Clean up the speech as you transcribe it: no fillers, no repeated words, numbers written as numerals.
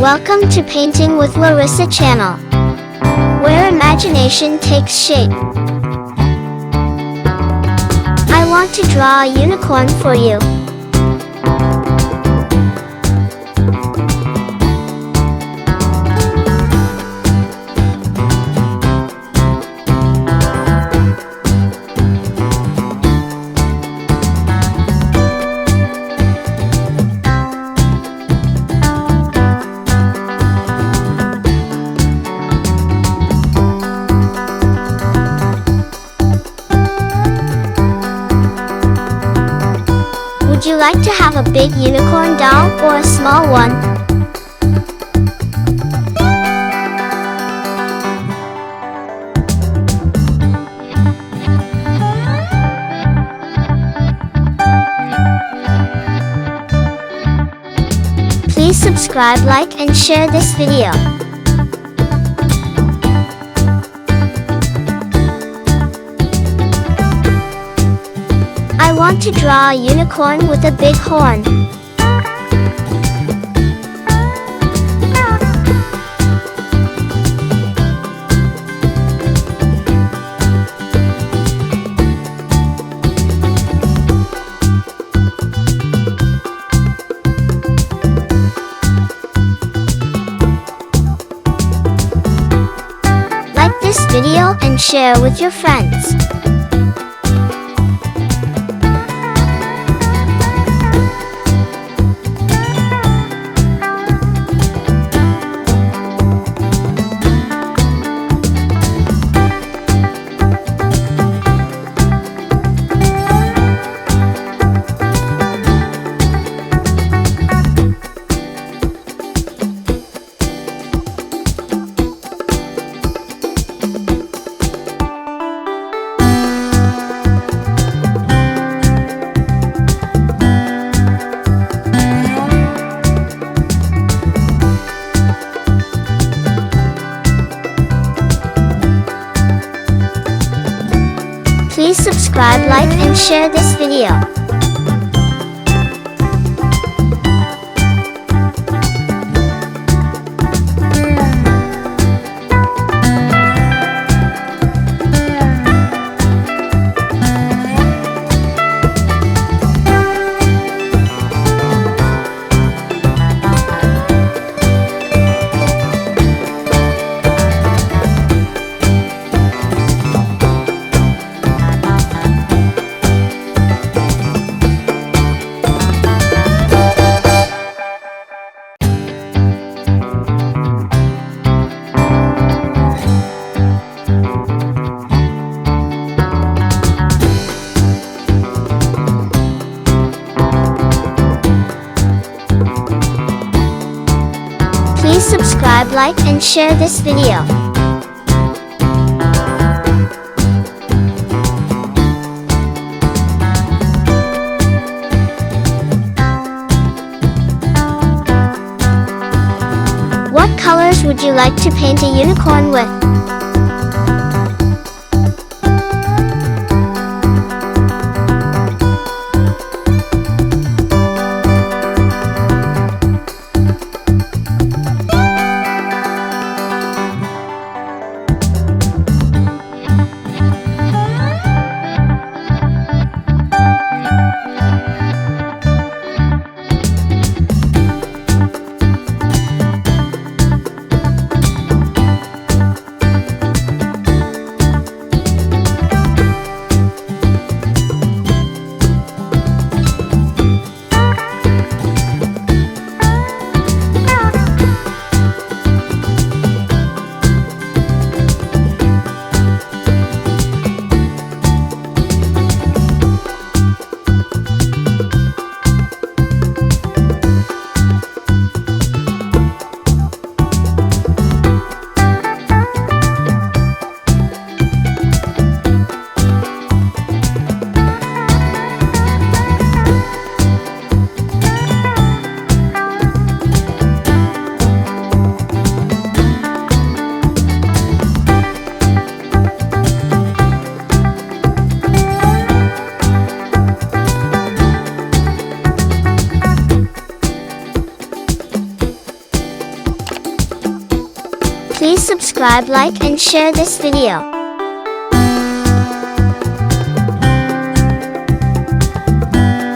Welcome to Painting with Larissa channel, where imagination takes shape. I want to draw a unicorn for you. Would you like to have a big unicorn doll or a small one? Please subscribe, like, and share this video. I want to draw a unicorn with a big horn. Like this video and share with your friends. Please subscribe, like, and share this video. Please subscribe, like, and share this video. What colors would you like to paint a unicorn with? Please subscribe, like and share this video.